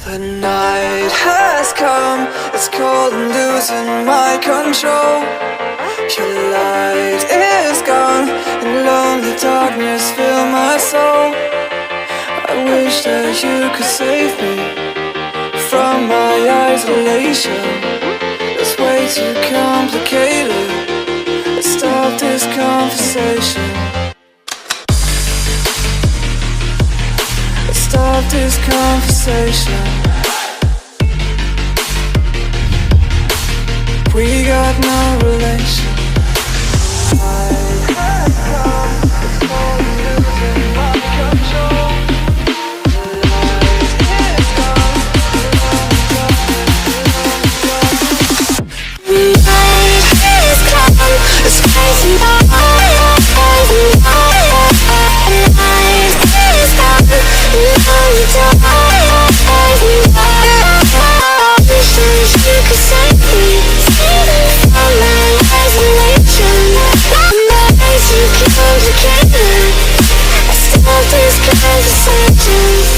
The night has come, it's cold and losing my control. Your light is gone, and lonely darkness fill my soul. I wish that you could save me from my isolation. It's way too complicated. Let's stop this conversation. Let's stop this conversation. We got no relation. I have come, it's cold and losing my control. The light is gone. It's crazy by the night is gone. Lonely darkness I wish that you could save me from my isolation. My ways too complicated. Let's stop this conversation.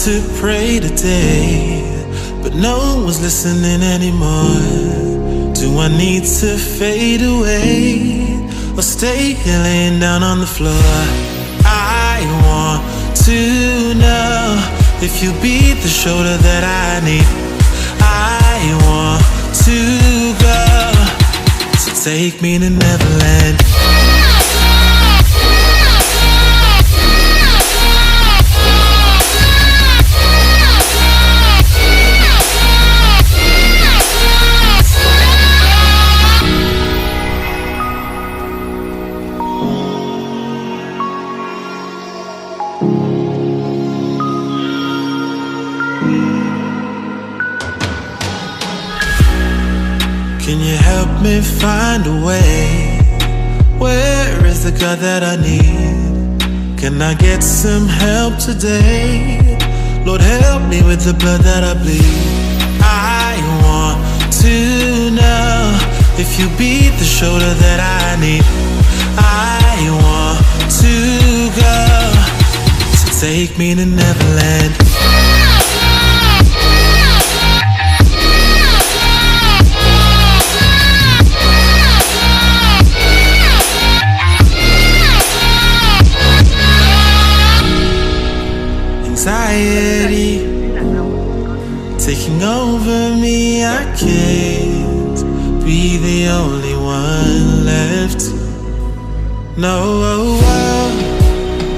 To pray today, but no one was listening anymore. Do I need to fade away or stay here laying down on the floor? I want to know if you'll be the shoulder that I need. I want to go, so take me to Neverland. Can you help me find a way? Where is the God that I need? Can I get some help today? Lord, help me with the blood that I bleed. I want to know if you be the shoulder that I need. I want to go, so take me to Neverland. Anxiety taking over me, I can't be the only one left. No,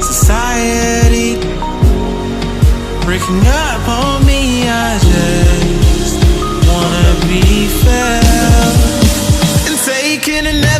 society breaking up on me. I just wanna be felt and taken and never